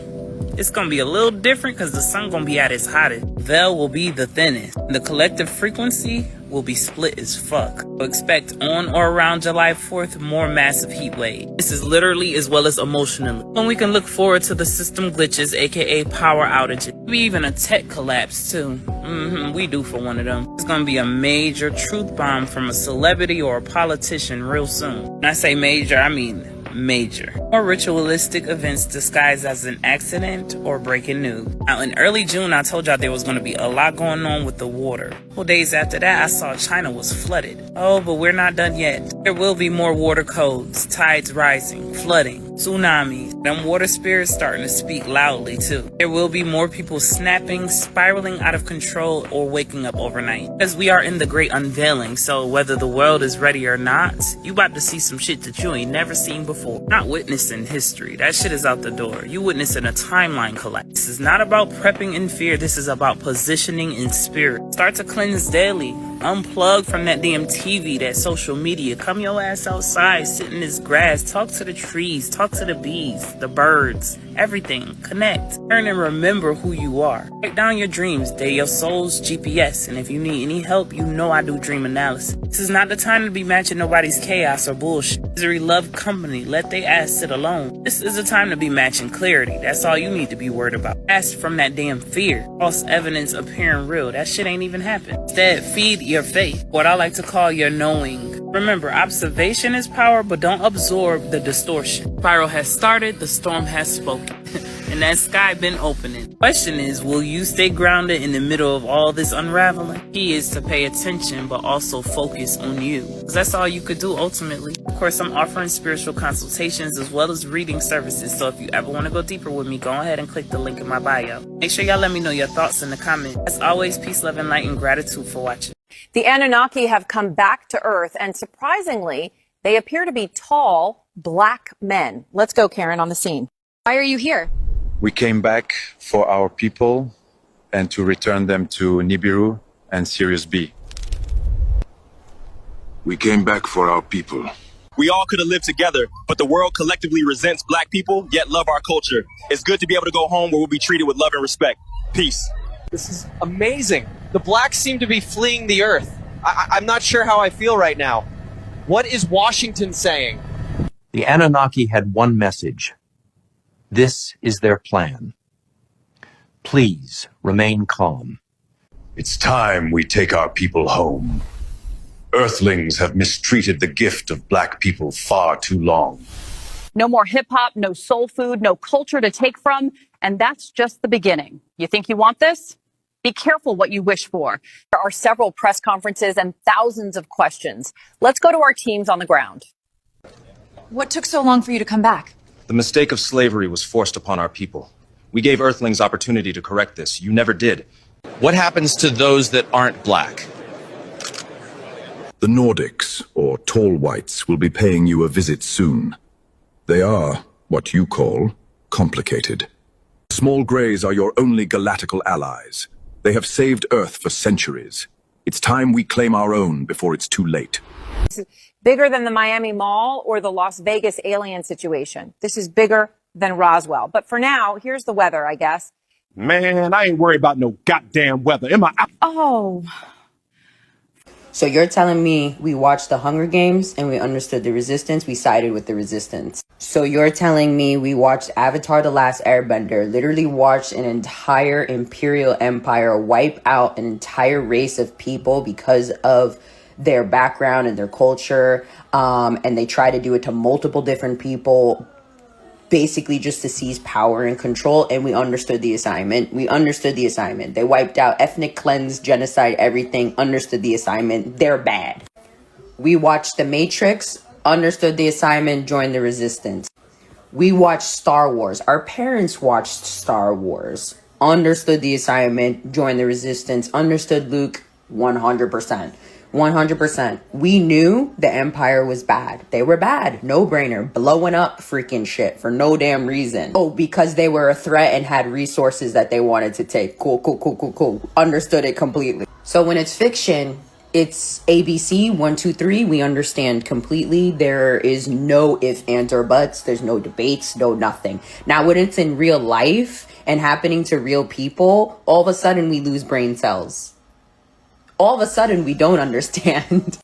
it's gonna be a little different because the sun gonna be at its hottest. Veil will be the thinnest. The collective frequency will be split as fuck. So expect on or around July 4th more massive heat wave. This is literally as well as emotionally. And we can look forward to the system glitches, aka power outages. Maybe even a tech collapse too. We due for one of them. It's gonna be a major truth bomb from a celebrity or a politician real soon. When I say major, I mean major. Or ritualistic events disguised as an accident or breaking news. Now in early June, I told y'all there was going to be a lot going on with the water. A couple days after that, I saw China was flooded. Oh, but we're not done yet. There will be more water codes, tides rising, flooding, tsunamis. Them water spirits starting to speak loudly too. There will be more people snapping, spiraling out of control, or waking up overnight. Because we are in the great unveiling, so whether the world is ready or not, you about to see some shit that you ain't never seen before. Not witnessing history. That shit is out the door. You witnessing a timeline collapse. This is not about prepping in fear. This is about positioning in spirit. Start to cleanse daily. Unplug from that damn TV, that social media. Come your ass outside, sit in this grass, talk to the trees, talk to the bees, the birds, everything. Connect. Learn and remember who you are. Write down your dreams. They're your soul's GPS. And if you need any help, you know I do dream analysis. This is not the time to be matching nobody's chaos or bullshit. Misery love company. Let they ass sit alone. This is the time to be matching clarity. That's all you need to be worried about. Ask from that damn fear. False evidence appearing real. That shit ain't even happened. Instead, feed your faith. What I like to call your knowing. Remember, observation is power, but don't absorb the distortion. Spiral has started, the storm has spoken. And that sky been opening. Question is, will you stay grounded in the middle of all this unraveling? Key is to pay attention, but also focus on you. Because that's all you could do ultimately. Of course, I'm offering spiritual consultations as well as reading services. So if you ever want to go deeper with me, go ahead and click the link in my bio. Make sure y'all let me know your thoughts in the comments. As always, peace, love, and light, and gratitude for watching. The Anunnaki have come back to Earth, and surprisingly, they appear to be tall, black men. Let's go, Karen, on the scene. Why are you here? We came back for our people and to return them to Nibiru and Sirius B. We came back for our people. We all could have lived together, but the world collectively resents black people, yet love our culture. It's good to be able to go home where we'll be treated with love and respect. Peace. This is amazing. The blacks seem to be fleeing the earth. I'm not sure how I feel right now. What is Washington saying? The Anunnaki had one message. This is their plan. Please remain calm. It's time we take our people home. Earthlings have mistreated the gift of black people far too long. No more hip-hop, no soul food, no culture to take from, and that's just the beginning. You think you want this? Be careful what you wish for. There are several press conferences and thousands of questions. Let's go to our teams on the ground. What took so long for you to come back? The mistake of slavery was forced upon our people. We gave Earthlings opportunity to correct this. You never did. What happens to those that aren't black? The Nordics, or tall whites, will be paying you a visit soon. They are, what you call, complicated. Small Greys are your only galactical allies. They have saved Earth for centuries. It's time we claim our own before it's too late. This is bigger than the Miami Mall or the Las Vegas alien situation. This is bigger than Roswell. But for now, here's the weather, I guess. Man, I ain't worried about no goddamn weather. Am I out? Oh. So you're telling me we watched the Hunger Games and we understood the resistance, we sided with the resistance. So you're telling me we watched Avatar: The Last Airbender, literally watched an entire imperial empire wipe out an entire race of people because of their background and their culture, and they try to do it to multiple different people, basically just to seize power and control, and we understood the assignment. They wiped out, ethnic cleanse, genocide, everything, understood the assignment. They're bad. We watched The Matrix, understood the assignment, joined the resistance. We watched Star Wars. Our parents watched Star Wars, understood the assignment, joined the resistance, understood Luke 100%. 100%. We knew the Empire was bad. They were bad. No brainer. Blowing up freaking shit for no damn reason. Oh, because they were a threat and had resources that they wanted to take. Cool. Understood it completely. So when it's fiction, it's ABC 1, 2, 3. We understand completely. There is no if, ands, or buts. There's no debates, no nothing. Now, when it's in real life and happening to real people, all of a sudden we lose brain cells. All of a sudden we don't understand.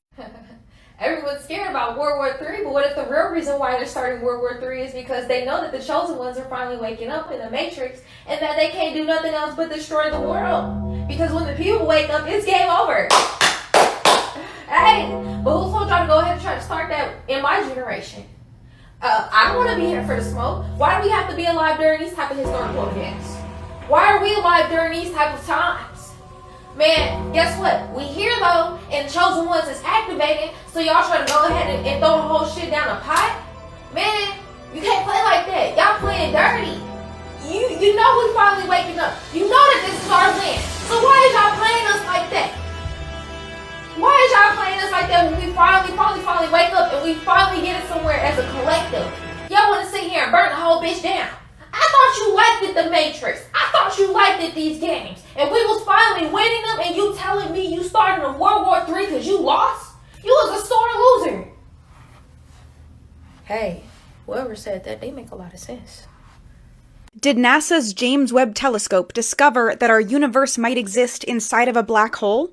Everyone's scared about World War III, but what if the real reason why they're starting World War III is because they know that the chosen ones are finally waking up in the Matrix and that they can't do nothing else but destroy the world? Because when the people wake up, it's game over. Hey, but who told y'all to go ahead and try to start that in my generation? I don't want to be here for the smoke. Why do we have to be alive during these type of historical events? Why are we alive during these type of times? Man, guess what? We here though, and the chosen ones is activated, so y'all try to go ahead and throw the whole shit down a pot? Man, you can't play like that. Y'all playing dirty. You know we finally waking up. You know that this is our land. So why is y'all playing us like that? Why is y'all playing us like that when we finally wake up and we finally get it somewhere as a collective? Y'all want to sit here and burn the whole bitch down. I thought you liked it, the Matrix. I thought you liked it, these games. And we was finally winning them, and you telling me you started a World War III because you lost? You was a sore loser. Hey, whoever said that, they make a lot of sense. Did NASA's James Webb Telescope discover that our universe might exist inside of a black hole?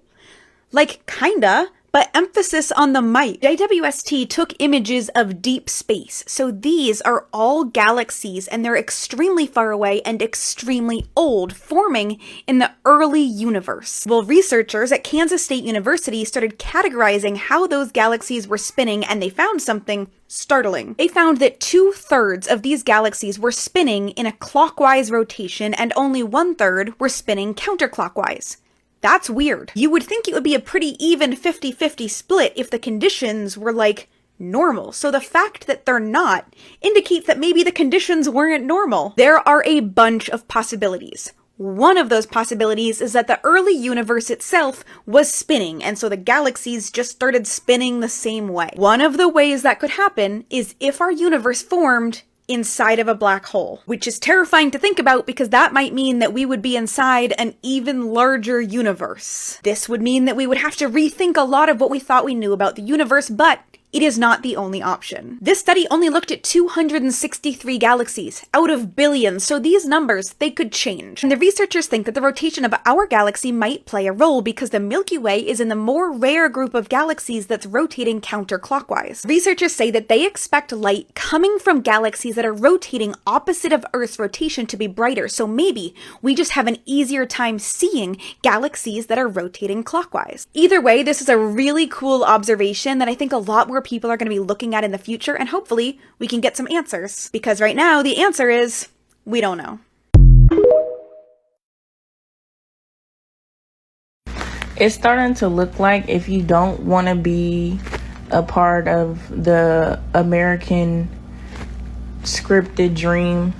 Like, kinda, but emphasis on the might. JWST took images of deep space, so these are all galaxies and they're extremely far away and extremely old, forming in the early universe. Well, researchers at Kansas State University started categorizing how those galaxies were spinning, and they found something startling. They found that 2/3 of these galaxies were spinning in a clockwise rotation and only 1/3 were spinning counterclockwise. That's weird. You would think it would be a pretty even 50-50 split if the conditions were like normal. So the fact that they're not indicates that maybe the conditions weren't normal. There are a bunch of possibilities. One of those possibilities is that the early universe itself was spinning, and so the galaxies just started spinning the same way. One of the ways that could happen is if our universe formed inside of a black hole, which is terrifying to think about because that might mean that we would be inside an even larger universe. This would mean that we would have to rethink a lot of what we thought we knew about the universe, but it is not the only option. This study only looked at 263 galaxies out of billions, so these numbers, they could change. And the researchers think that the rotation of our galaxy might play a role because the Milky Way is in the more rare group of galaxies that's rotating counterclockwise. Researchers say that they expect light coming from galaxies that are rotating opposite of Earth's rotation to be brighter, so maybe we just have an easier time seeing galaxies that are rotating clockwise. Either way, this is a really cool observation that I think a lot more people are going to be looking at in the future, and hopefully we can get some answers. Because right now, the answer is, we don't know. It's starting to look like if you don't want to be a part of the American scripted dream,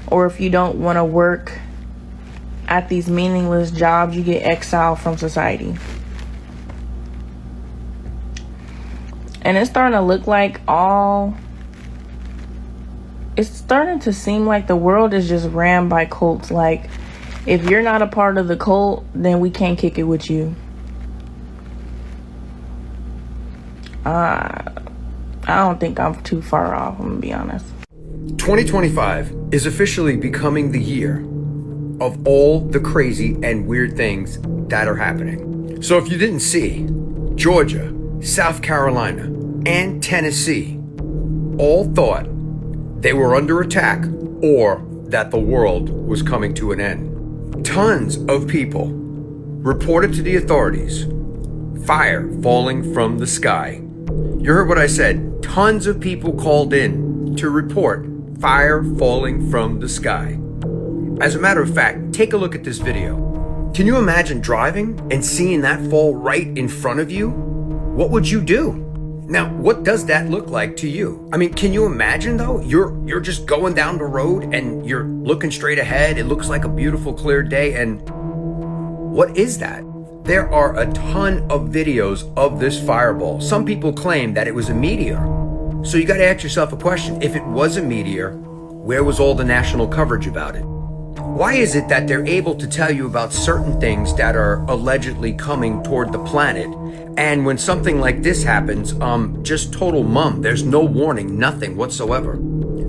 or if you don't want to work at these meaningless jobs, you get exiled from society. And it's starting to look like it's starting to seem like the world is just ran by cults. Like, if you're not a part of the cult, then we can't kick it with you. I don't think I'm too far off, I'm gonna be honest. 2025 is officially becoming the year of all the crazy and weird things that are happening. So if you didn't see, Georgia, South Carolina, and Tennessee all thought they were under attack or that the world was coming to an end. Tons of people reported to the authorities fire falling from the sky. You heard what I said. Tons of people called in to report fire falling from the sky. As a matter of fact, take a look at this video. Can you imagine driving and seeing that fall right in front of you? What would you do? Now, what does that look like to you? I mean, can you imagine though? You're just going down the road and you're looking straight ahead. It looks like a beautiful clear day, and what is that? There are a ton of videos of this fireball. Some people claim that it was a meteor. So you got to ask yourself a question. If it was a meteor, where was all the national coverage about it? Why is it that they're able to tell you about certain things that are allegedly coming toward the planet, and when something like this happens, just total mum, there's no warning, nothing whatsoever?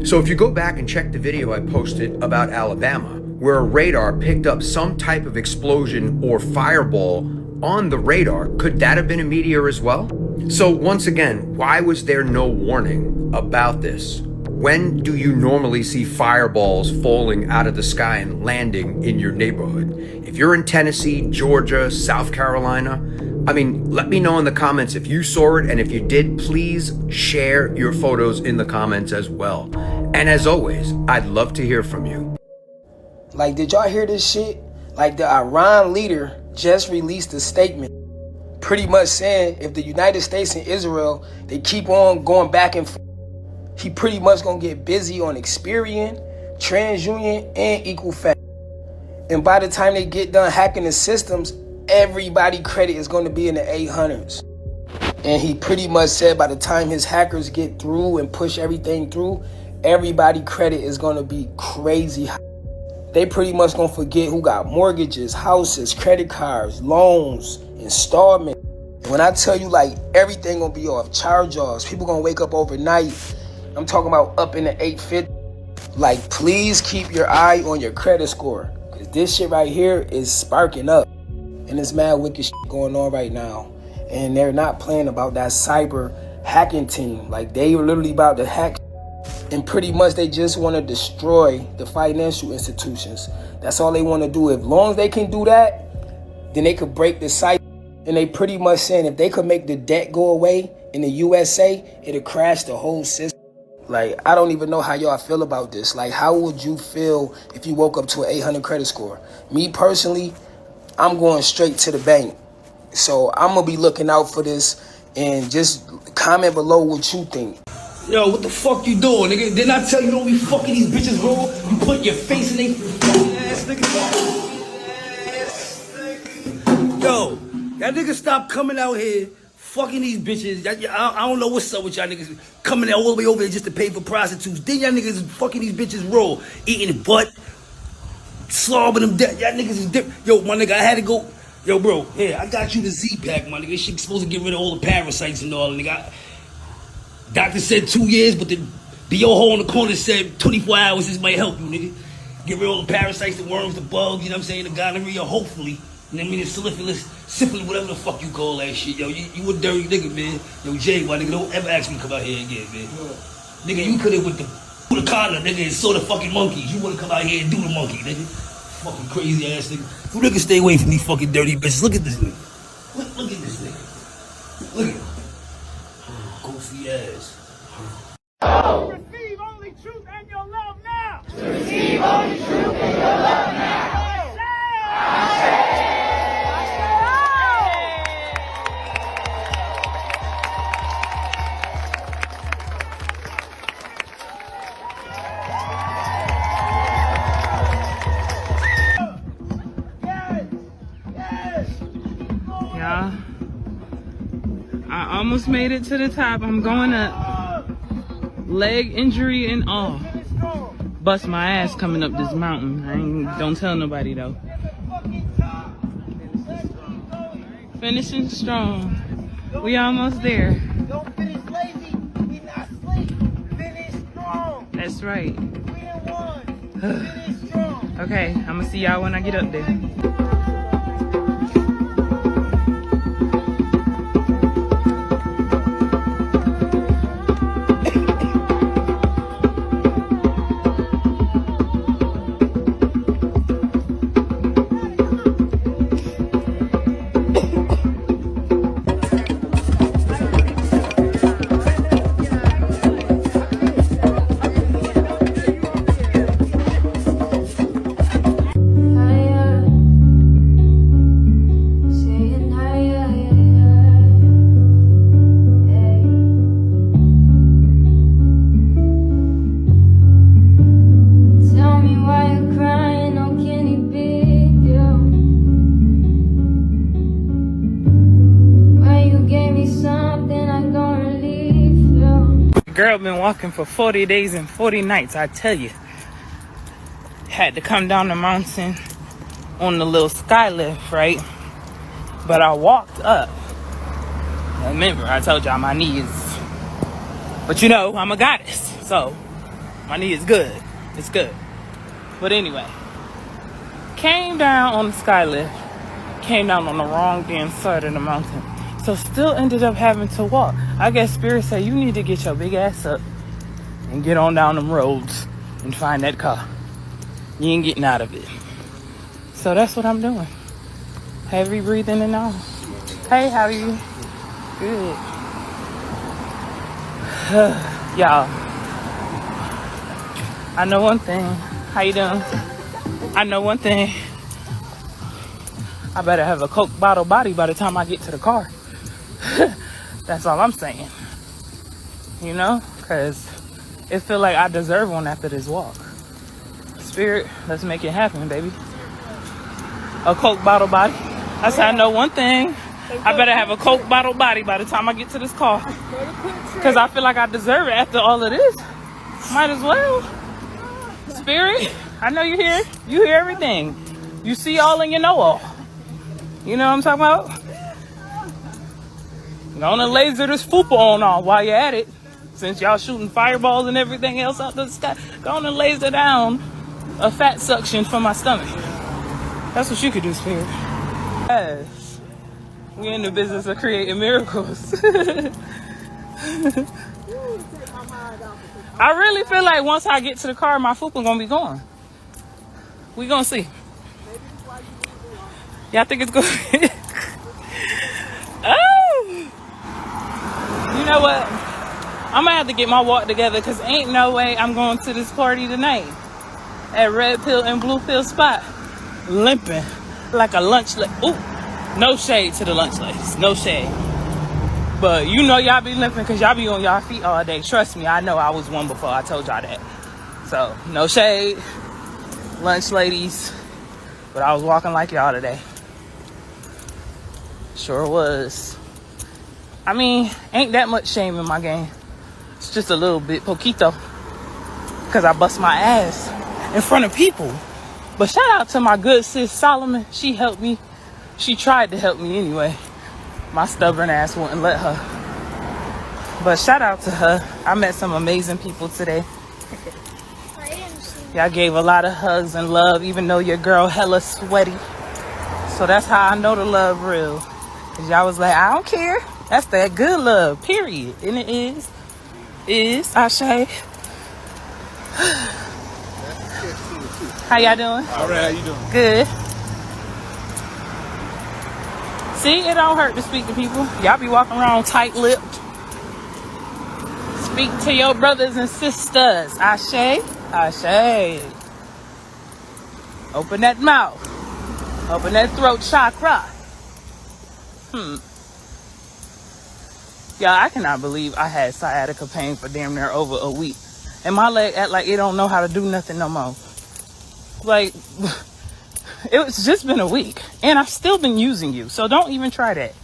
So if you go back and check the video I posted about Alabama, where a radar picked up some type of explosion or fireball on the radar, could that have been a meteor as well? So once again, why was there no warning about this? When do you normally see fireballs falling out of the sky and landing in your neighborhood? If you're in Tennessee, Georgia, South Carolina, I mean, let me know in the comments if you saw it, and if you did, please share your photos in the comments as well. And as always, I'd love to hear from you. Like, did y'all hear this shit? Like, the Iran leader just released a statement pretty much saying if the United States and Israel, they keep on going back and forth, he pretty much gonna get busy on Experian, TransUnion, and Equifax. And by the time they get done hacking the systems, everybody credit is gonna be in the 800s. And he pretty much said by the time his hackers get through and push everything through, everybody credit is gonna be crazy high. They pretty much gonna forget who got mortgages, houses, credit cards, loans, installment. When I tell you, like, everything gonna be off charge-offs, people gonna wake up overnight. I'm talking about up in the 850. Like, please keep your eye on your credit score, because this shit right here is sparking up. And it's mad wicked shit going on right now. And they're not playing about that cyber hacking team. Like, they were literally about to hack. And pretty much they just want to destroy the financial institutions. That's all they want to do. As long as they can do that, then they could break the cycle. And they pretty much saying if they could make the debt go away in the USA, it'll crash the whole system. Like, I don't even know how y'all feel about this. Like, how would you feel if you woke up to an 800 credit score? Me personally, I'm going straight to the bank. So I'm going to be looking out for this, and just comment below what you think. Yo, what the fuck you doing, nigga? Didn't I tell you don't be fucking these bitches, bro? You put your face in they fucking ass, nigga. Yo, y'all niggas stop coming out here fucking these bitches. I don't know what's up with y'all niggas coming out all the way over here just to pay for prostitutes. Then y'all niggas is fucking these bitches raw, eating butt, slobbing them dead. Y'all niggas is different. Yo, my nigga, I had to go. Yo, bro, here, I got you the Z-Pack, my nigga. This shit supposed to get rid of all the parasites and all, nigga. Doctor said 2 years, but the B.O. hole in the corner said 24 hours. This might help you, nigga. Get rid of all the parasites, the worms, the bugs, you know what I'm saying? The gonorrhea, hopefully. You know what I mean? The syphilis, whatever the fuck you call that shit. Yo, you a dirty nigga, man. Yo, Jay, my nigga, don't ever ask me to come out here again, man. Nigga, you could have with the condom, nigga, and saw the fucking monkeys. You want to come out here and do the monkey, nigga. Fucking crazy ass nigga. You niggas stay away from these fucking dirty bitches. Look at this nigga. Look at this nigga. Look at him. Goofy ass. Receive only truth and your love now. Receive only truth and your love now. Yeah, I almost made it to the top. I'm going up. Leg injury and all. Bust my ass coming up this mountain. Don't tell nobody though. Finishing strong. We almost there. Don't finish lazy. We not sleep. Finish strong. That's right. We in one. Finish strong. Okay, I'm gonna see y'all when I get up there. Girl been walking for 40 days and 40 nights, I tell you. Had to come down the mountain on the little sky lift, right? But I walked up. Remember, I told y'all my knee is... But you know, I'm a goddess, so my knee is good. It's good. But anyway, came down on the sky lift. Came down on the wrong damn side of the mountain. So still ended up having to walk. I guess Spirit said, you need to get your big ass up and get on down them roads and find that car. You ain't getting out of it. So that's what I'm doing. Heavy breathing and all. Hey, how are you? Good. Y'all, I know one thing. How you doing? I know one thing. I better have a Coke bottle body by the time I get to the car. That's all I'm saying. You know? Because it feel like I deserve one after this walk. Spirit, let's make it happen, baby. A Coke bottle body. I said, I know one thing. I better have a Coke bottle body by the time I get to this car. Because I feel like I deserve it after all of this. Might as well. Spirit, I know you're here. You hear everything. You see all and you know all. You know what I'm talking about? Gonna laser this fupa on off while you're at it. Since y'all shooting fireballs and everything else out the sky, gonna laser down a fat suction for my stomach. That's what you could do, Spirit. Yes. We in the business of creating miracles. I really feel like once I get to the car, my fupa gonna be gone. We gonna see. Y'all think it's good? Oh! You know what? I'm gonna have to get my walk together because ain't no way I'm going to this party tonight at Red Pill and Blue Pill spot. Limping like a lunch lady. Ooh, no shade to the lunch ladies. No shade. But you know y'all be limping because y'all be on y'all feet all day. Trust me, I know I was one before. I told y'all that. So, no shade, lunch ladies. But I was walking like y'all today. Sure was. I mean, ain't that much shame in my game. It's just a little bit, poquito. Because I bust my ass in front of people. But shout out to my good sis Solomon. She helped me. She tried to help me anyway. My stubborn ass wouldn't let her. But shout out to her. I met some amazing people today. Y'all gave a lot of hugs and love, even though your girl hella sweaty. So that's how I know the love real. Cause y'all was like, I don't care. That's that good love, period. And it is. Ashe. How y'all doing? All right, how you doing? Good. See, it don't hurt to speak to people. Y'all be walking around tight-lipped. Speak to your brothers and sisters. Ashe. Ashe. Open that mouth. Open that throat chakra. Yeah, I cannot believe I had sciatica pain for damn near over a week. And my leg act like it don't know how to do nothing no more. Like, it's just been a week. And I've still been using you. So don't even try that.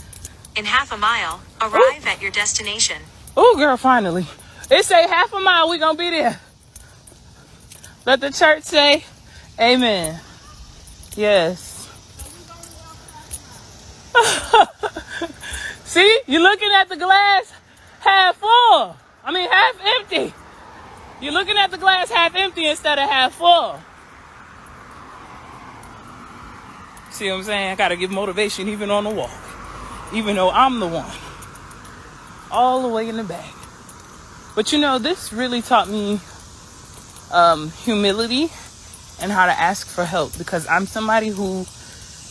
In half a mile, arrive at your destination. Oh, girl, finally. It say half a mile, we gonna be there. Let the church say, amen. Yes. See, you're looking at the glass half full. I mean, half empty. You're looking at the glass half empty instead of half full. See what I'm saying? I gotta give motivation even on the walk. Even though I'm the one. All the way in the back. But you know, this really taught me humility and how to ask for help. Because I'm somebody who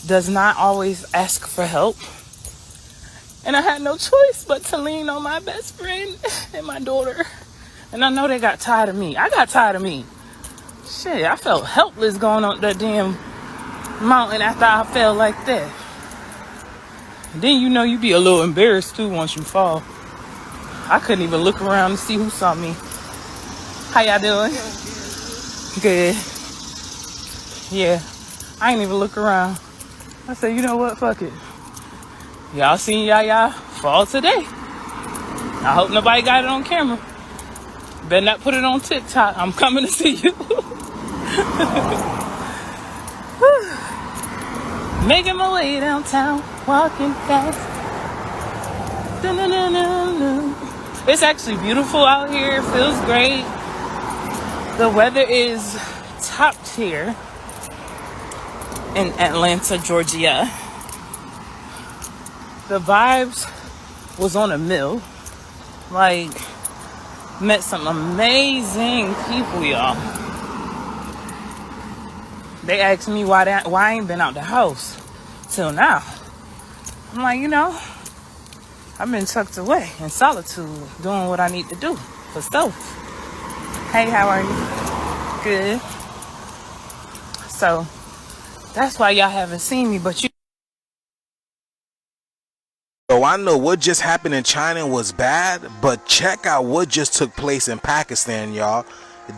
does not always ask for help. And I had no choice but to lean on my best friend and my daughter. And I know they got tired of me. I got tired of me. Shit, I felt helpless going up that damn mountain after I fell like that. And then you know you be a little embarrassed too once you fall. I couldn't even look around to see who saw me. How y'all doing? Good. Yeah, I ain't even look around. I said, you know what? Fuck it. Y'all seen Yaya fall today. I hope nobody got it on camera. Better not put it on TikTok. I'm coming to see you. Making my way downtown, walking fast. It's actually beautiful out here. It feels great. The weather is top tier in Atlanta, Georgia. The vibes was on a mill. Like, met some amazing people, y'all. They asked me why I ain't been out the house till now. I'm like, you know, I've been tucked away in solitude, doing what I need to do for self. Hey, how are you? Good. So that's why y'all haven't seen me, but you. So I know what just happened in China was bad, but check out what just took place in Pakistan, y'all.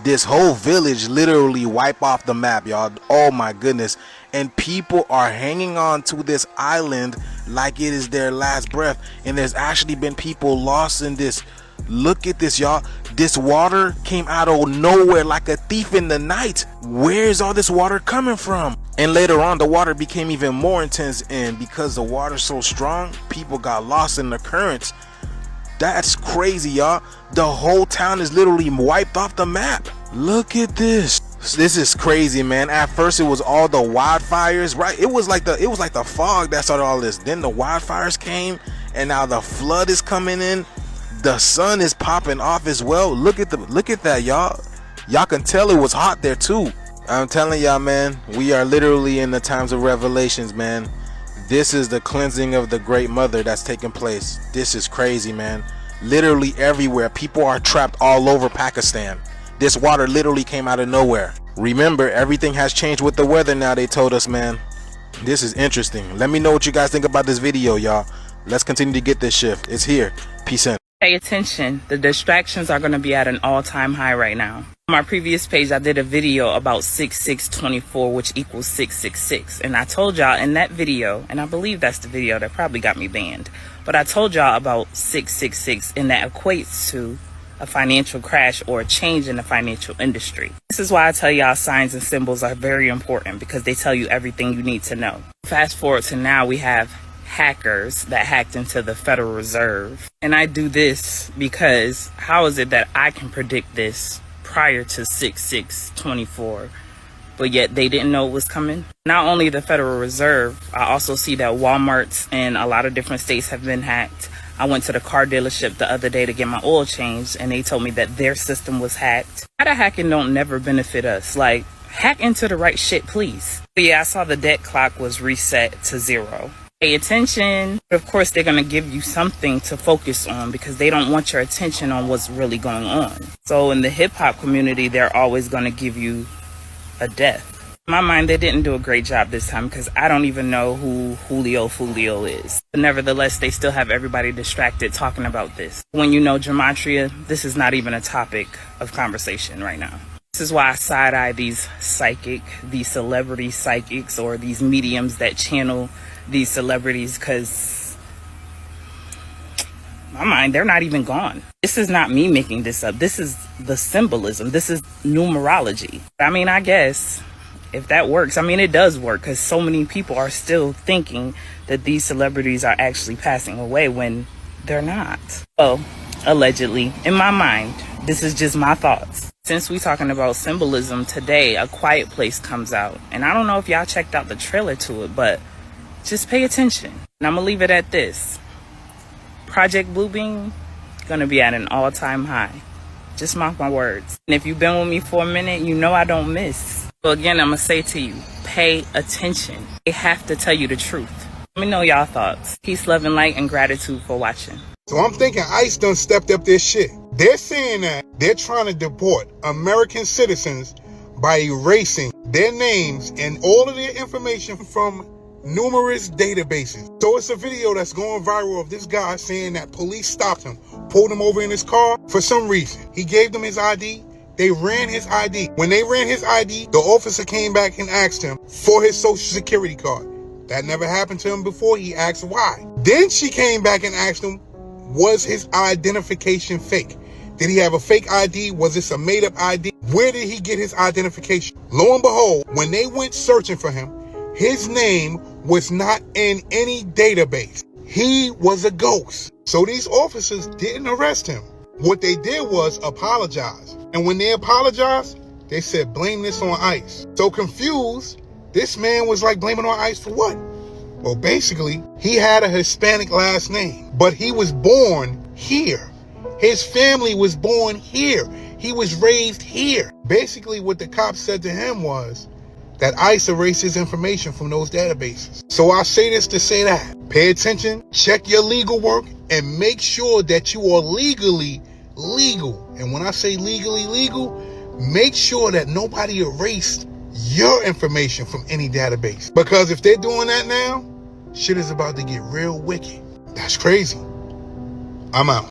This whole village literally wiped off the map, y'all. Oh my goodness. And people are hanging on to this island like it is their last breath. And there's actually been people lost in this. Look at this, y'all. This water came out of nowhere like a thief in the night. Where's all this water coming from? And later on, the water became even more intense. And because the water's so strong, people got lost in the currents. That's crazy, y'all. The whole town is literally wiped off the map. Look at this. This is crazy, man. At first, it was all the wildfires, right? It was like the fog that started all this. Then the wildfires came, and now the flood is coming in. The sun is popping off as well. Look at that, y'all. Y'all can tell it was hot there too. I'm telling y'all, man, we are literally in the times of revelations, man. This is the cleansing of the Great Mother that's taking place. This is crazy, man. Literally everywhere. People are trapped all over Pakistan. This water literally came out of nowhere. Remember, everything has changed with the weather now, they told us, man. This is interesting. Let me know what you guys think about this video, y'all. Let's continue to get this shift. It's here. Peace in. Pay attention. The distractions are going to be at an all-time high right now. On my previous page, I did a video about 6624, which equals 666. And I told y'all in that video, and I believe that's the video that probably got me banned, but I told y'all about 666, and that equates to a financial crash or a change in the financial industry. This is why I tell y'all signs and symbols are very important, because they tell you everything you need to know. Fast forward to now, we have hackers that hacked into the Federal Reserve. And I do this because how is it that I can predict this prior to 6624, but yet they didn't know it was coming? Not only the Federal Reserve, I also see that Walmart's in a lot of different states have been hacked. I went to the car dealership the other day to get my oil changed, and they told me that their system was hacked. Data hacking don't never benefit us. Like, hack into the right shit, please. But yeah, I saw the debt clock was reset to 0. Pay attention. Of course, they're going to give you something to focus on because they don't want your attention on what's really going on. So in the hip hop community, they're always going to give you a death. In my mind, they didn't do a great job this time because I don't even know who Julio is. But nevertheless, they still have everybody distracted talking about this. When you know gematria, this is not even a topic of conversation right now. This is why I side-eye these celebrity psychics or these mediums that channel these celebrities, because in my mind, they're not even gone. This is not me making this up. This is the symbolism. This is numerology. I mean, I guess if that works, I mean, it does work because so many people are still thinking that these celebrities are actually passing away when they're not. Well, allegedly, in my mind, this is just my thoughts. Since we're talking about symbolism today, A Quiet Place comes out. And I don't know if y'all checked out the trailer to it, but just pay attention. And I'm going to leave it at this. Project Bluebeam going to be at an all-time high. Just mark my words. And if you've been with me for a minute, you know I don't miss. So again, I'm going to say to you, pay attention. They have to tell you the truth. Let me know y'all thoughts. Peace, love, and light, and gratitude for watching. So I'm thinking ICE done stepped up their shit. They're saying that they're trying to deport American citizens by erasing their names and all of their information from numerous databases. So it's a video that's going viral of this guy saying that police stopped him, pulled him over in his car for some reason. He gave them his ID. They ran his ID. When they ran his ID, the officer came back and asked him for his social security card. That never happened to him before. He asked why. Then she came back and asked him, was his identification fake? Did he have a fake ID? Was this a made-up ID? Where did he get his identification? Lo and behold, when they went searching for him, his name was not in any database. He was a ghost. So these officers didn't arrest him. What they did was apologize. And when they apologized, they said, blame this on ICE. So confused, this man was like, blaming on ICE for what? Well, basically, he had a Hispanic last name, but he was born here. His family was born here. He was raised here. Basically, what the cops said to him was that ICE erased his information from those databases. So I say this to say that. Pay attention, check your legal work, and make sure that you are legally legal. And when I say legally legal, make sure that nobody erased your information from any database. Because if they're doing that now, shit is about to get real wicked. That's crazy. I'm out.